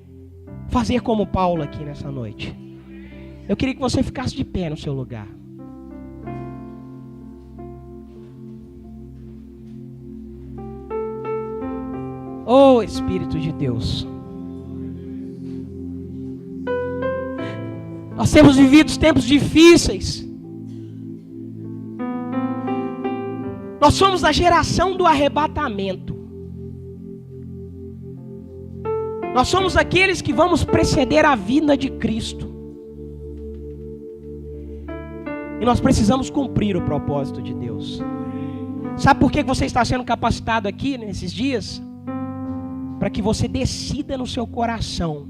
fazer como Paulo aqui nessa noite? Eu queria que você ficasse de pé no seu lugar. Oh, Espírito de Deus. Nós temos vivido tempos difíceis. Nós somos a geração do arrebatamento. Nós somos aqueles que vamos preceder a vinda de Cristo. E nós precisamos cumprir o propósito de Deus. Sabe por que você está sendo capacitado aqui nesses dias? Para que você decida no seu coração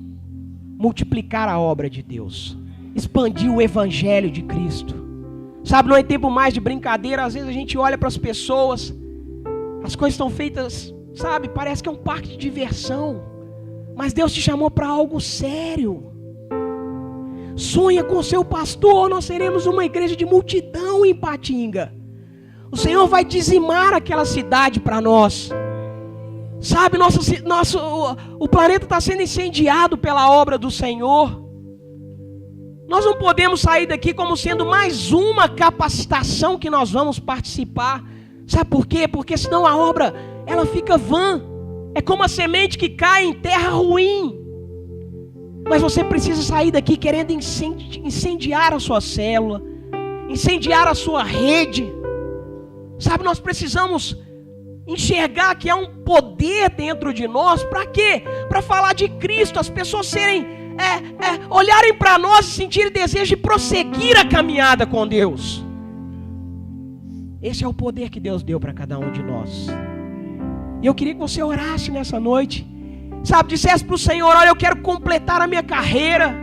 multiplicar a obra de Deus, expandir o evangelho de Cristo. Sabe, não é tempo mais de brincadeira. Às vezes a gente olha para as pessoas, as coisas estão feitas, sabe, parece que é um parque de diversão. Mas Deus te chamou para algo sério. Sonha com o seu pastor. Nós seremos uma igreja de multidão em Patinga. O Senhor vai dizimar aquela cidade para nós. Sabe, o planeta está sendo incendiado pela obra do Senhor. Nós não podemos sair daqui como sendo mais uma capacitação que nós vamos participar. Sabe por quê? Porque senão a obra, ela fica vã. É como a semente que cai em terra ruim. Mas você precisa sair daqui querendo incendiar a sua célula, incendiar a sua rede. Sabe, nós precisamos enxergar que há um poder dentro de nós. Para quê? Para falar de Cristo, as pessoas olharem para nós e sentirem desejo de prosseguir a caminhada com Deus. Esse é o poder que Deus deu para cada um de nós. E eu queria que você orasse nessa noite. Sabe, dissesse para o Senhor: olha, eu quero completar a minha carreira,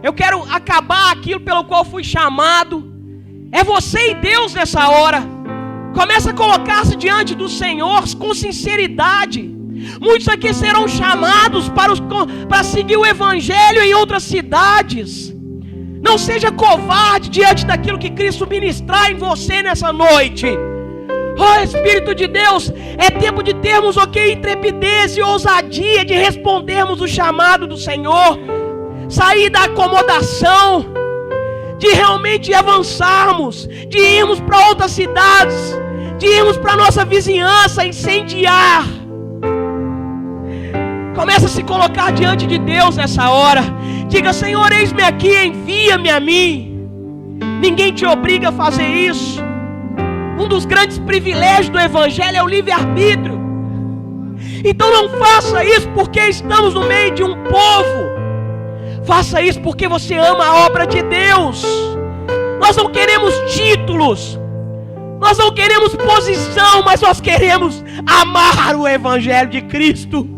eu quero acabar aquilo pelo qual fui chamado. É você e Deus nessa hora. Começa a colocar-se diante do Senhor com sinceridade. Muitos aqui serão chamados para seguir o evangelho em outras cidades. Não seja covarde diante daquilo que Cristo ministrar em você nessa noite. Oh, Espírito de Deus, é tempo de termos intrepidez e ousadia de respondermos o chamado do Senhor, sair da acomodação, de realmente avançarmos, de irmos para outras cidades, de irmos para nossa vizinhança, incendiar. Começa a se colocar diante de Deus nessa hora. Diga: Senhor, eis-me aqui, envia-me a mim. Ninguém te obriga a fazer isso. Um dos grandes privilégios do Evangelho é o livre-arbítrio. Então não faça isso porque estamos no meio de um povo. Faça isso porque você ama a obra de Deus. Nós não queremos títulos, nós não queremos posição, mas nós queremos amar o Evangelho de Cristo.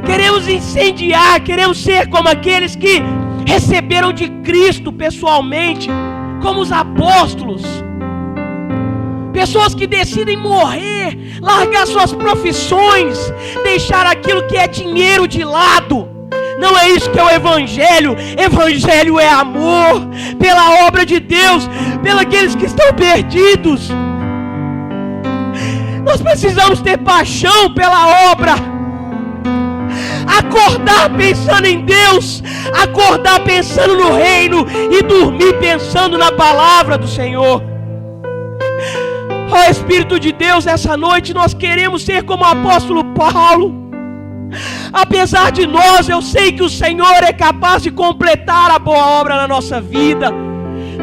Queremos incendiar, queremos ser como aqueles que receberam de Cristo pessoalmente, como os apóstolos. Pessoas que decidem morrer, largar suas profissões, deixar aquilo que é dinheiro de lado. Não é isso que é o Evangelho. Evangelho é amor pela obra de Deus, pelos aqueles que estão perdidos. Nós precisamos ter paixão pela obra. Acordar pensando em Deus, acordar pensando no reino e dormir pensando na palavra do Senhor. Ó Espírito de Deus, essa noite nós queremos ser como o apóstolo Paulo. Apesar de nós, eu sei que o Senhor é capaz de completar a boa obra na nossa vida.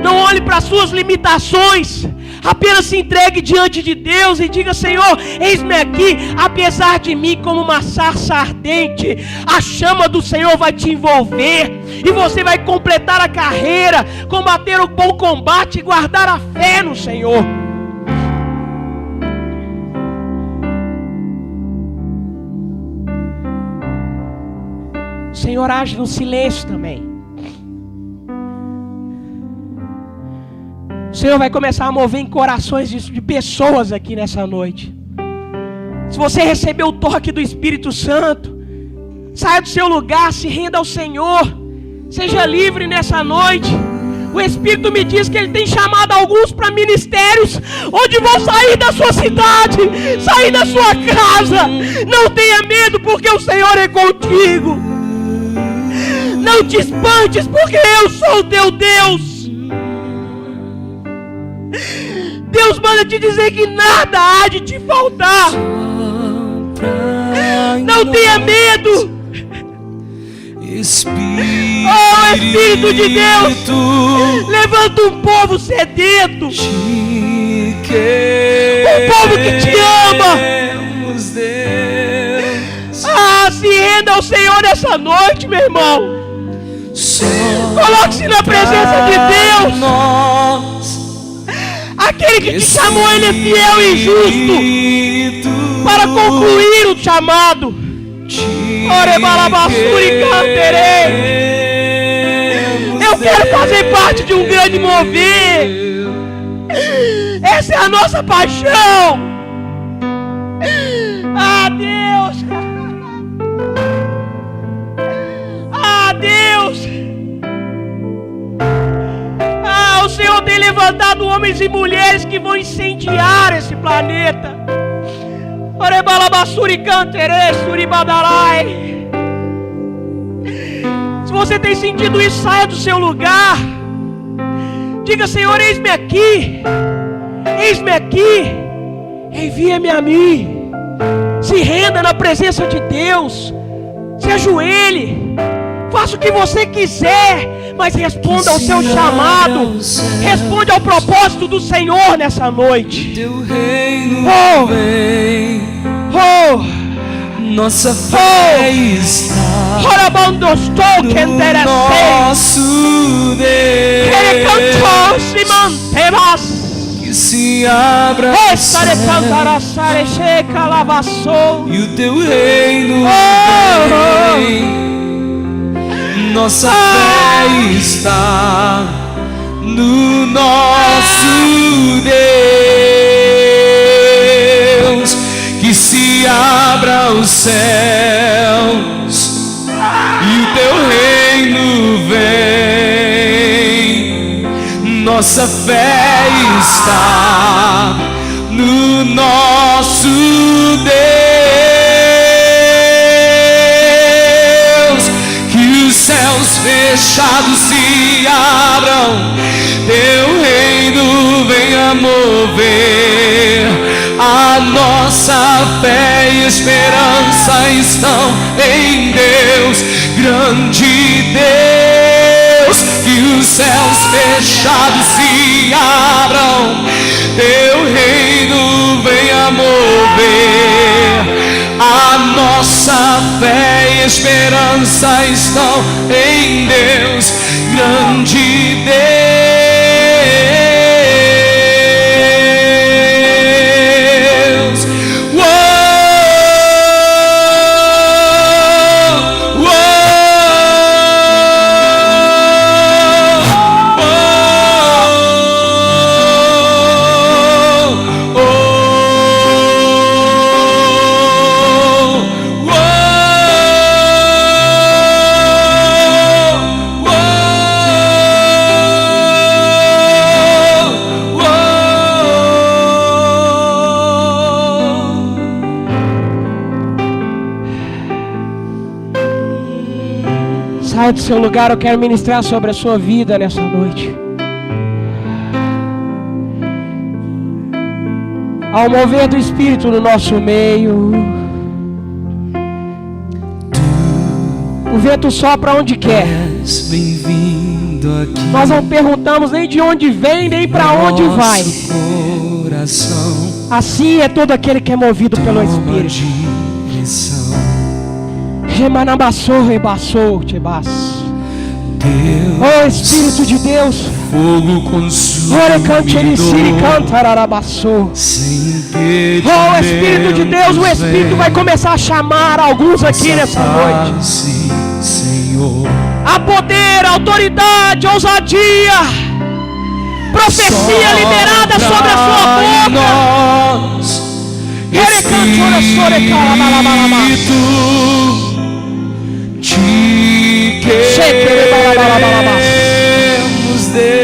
Não olhe para as suas limitações, apenas se entregue diante de Deus e diga: Senhor, eis-me aqui, apesar de mim, como uma sarça ardente. A chama do Senhor vai te envolver e você vai completar a carreira, combater o bom combate e guardar a fé no Senhor. O Senhor age no silêncio também. O Senhor vai começar a mover em corações de pessoas aqui nessa noite. Se você recebeu o toque do Espírito Santo, saia do seu lugar, se renda ao Senhor. Seja livre nessa noite. O Espírito me diz que Ele tem chamado alguns para ministérios onde vão sair da sua cidade, sair da sua casa. Não tenha medo, porque o Senhor é contigo. Não te espantes, porque eu sou o teu Deus. Deus manda te dizer que nada há de te faltar. Não tenha medo. Oh Espírito de Deus, levanta um povo sedento, um povo que te ama. Se renda ao Senhor essa noite, meu irmão. Coloque-se na presença de Deus. Aquele que te chamou, Ele é fiel e justo para concluir o chamado. Eu quero fazer parte de um grande mover. Essa é a nossa paixão. Ah, Deus. Ah, Deus. Ah, o Senhor tem levantado homens e mulheres que vão incendiar esse planeta. Se você tem sentido isso, saia do seu lugar. Diga: Senhor, eis-me aqui. Eis-me aqui. Envia-me a mim. Se renda na presença de Deus. Se ajoelhe. Faça o que você quiser, mas responda ao seu chamado. Responda ao propósito do Senhor nessa noite. Teu reino vem, nossa fé está no nosso Deus. Que se abra o céu e o teu reino vem. Nossa fé está no nosso Deus. Que se abra os céus e o teu reino vem. Nossa fé está no nosso Deus. Que os céus fechados se abram, teu reino venha mover A nossa fé e esperança estão em Deus, grande Deus. Que os céus fechados se abram, teu reino venha mover. A nossa fé e esperança estão em Deus, grande Deus. Saia do seu lugar, eu quero ministrar sobre a sua vida nessa noite. Ao mover do Espírito no nosso meio, o vento sopra onde quer. Bem-vindo aqui. Nós não perguntamos nem de onde vem, nem para onde vai. Coração, assim é todo aquele que é movido pelo Espírito. Oh Espírito de Deus, fogo consumidor, oh Espírito de Deus, o Espírito vai começar a chamar alguns aqui nessa noite. Senhor, há poder, autoridade, ousadia, profecia liberada sobre a sua boca. Espírito, te queremos, Deus.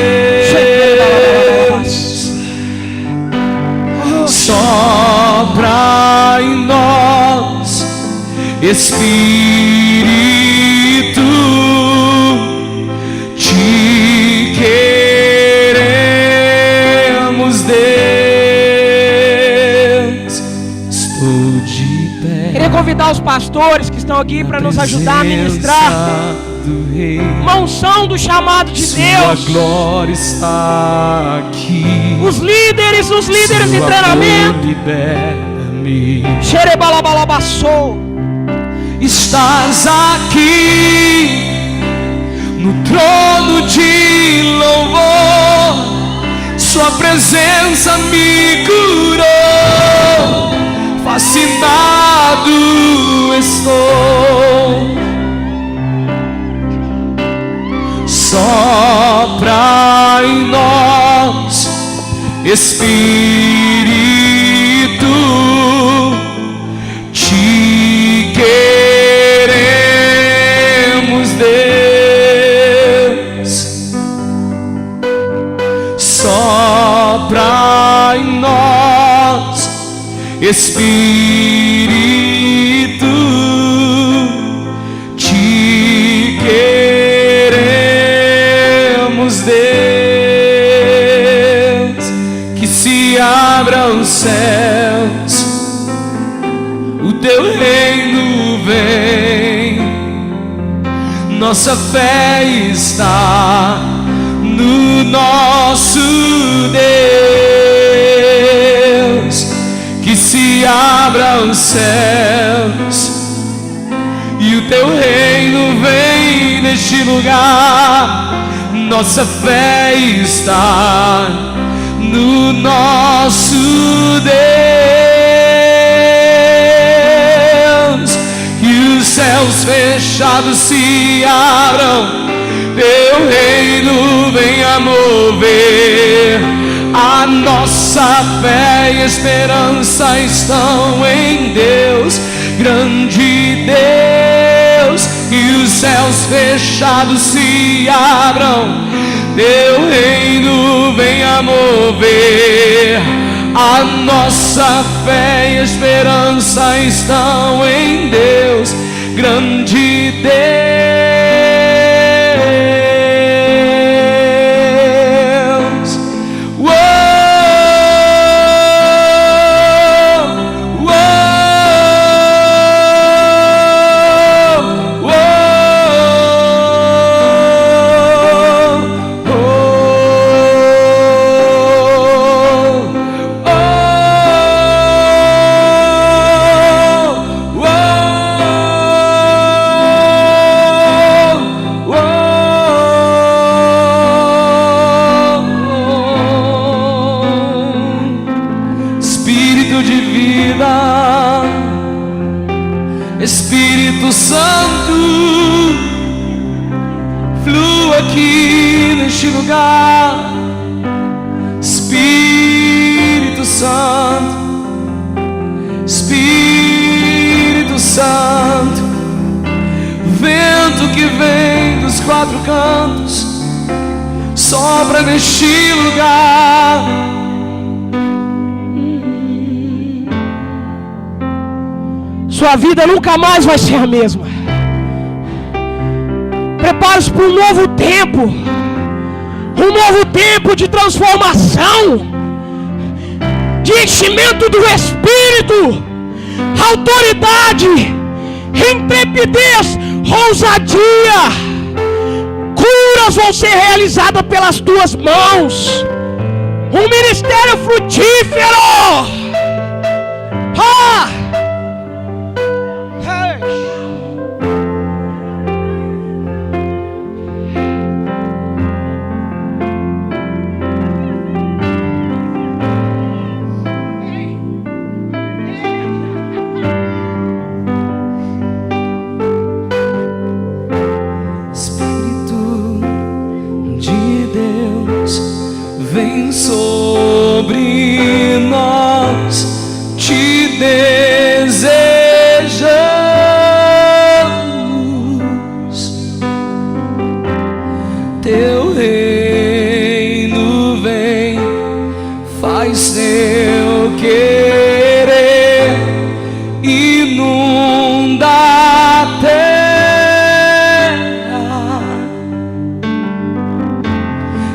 Sopra em nós, Espírito, te queremos, Deus. Estou de pé. Queria convidar os pastores que estão aqui para nos ajudar a ministrar uma unção do chamado de Deus. Sua glória está aqui. Os líderes de treinamento. Libera-me. Xerebalabalabasou. Estás aqui no trono de louvor. Sua presença me curou. Fascinado estou. Sopra em nós, Espírito, te queremos, Deus. Sopra em nós, Espírito, te queremos, Deus. Que se abram os céus, o teu reino vem. Nossa fé está no nosso Deus. Que se abram os céus e o teu reino vem neste lugar. Nossa fé está no nosso Deus. Que os céus fechados se abram, teu reino venha mover. A nossa fé e esperança estão em Deus, grande Deus. Que os céus fechados se abram, teu reino venha mover. A nossa fé e esperança estão em Deus, grande Deus. neste lugar. Espírito Santo, Espírito Santo, vento que vem dos quatro cantos, sopra neste lugar. Sua vida nunca mais vai ser a mesma. Prepare-se para um novo tempo. Um novo tempo de transformação, de enchimento do Espírito, autoridade, intrepidez, ousadia. Curas vão ser realizadas pelas tuas mãos. Um ministério frutífero. Ah! Vem sobre nós, te desejamos. Teu reino vem, faz teu querer, inunda a terra.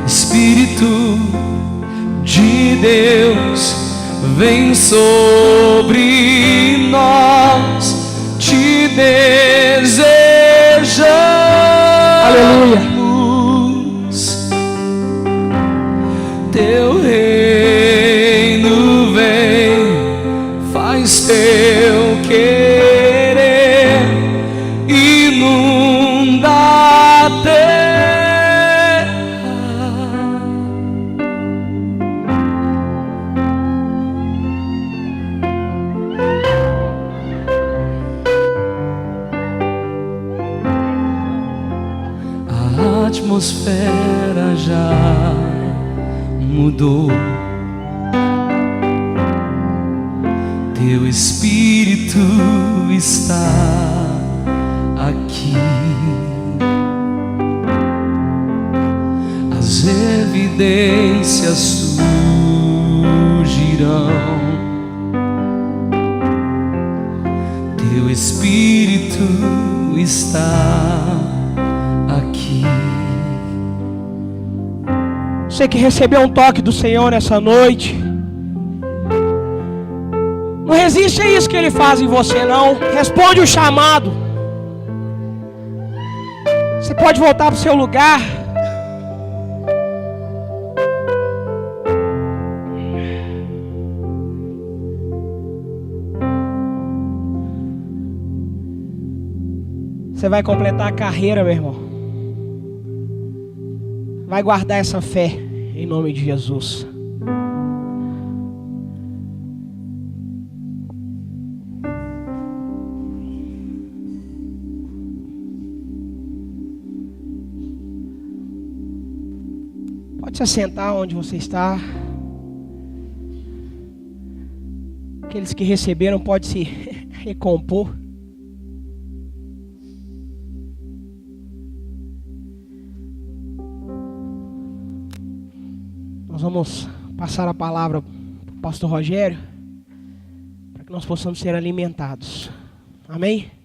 Espírito de Deus, vem sobre nós, te desejamos. Aleluia. Teu reino vem, faz teu querer, inunda a terra. A atmosfera já mudou. Teu Espírito está aqui. As evidências surgirão. Teu Espírito está aqui. Você que recebeu um toque do Senhor nessa noite, não resiste a isso que Ele faz em você, não. Responde o chamado. Você pode voltar para o seu lugar. Você vai completar a carreira, meu irmão. Vai guardar essa fé, em nome de Jesus. Pode se assentar onde você está. Aqueles que receberam podem se recompor. Nós vamos passar a palavra para o pastor Rogério, para que nós possamos ser alimentados. Amém?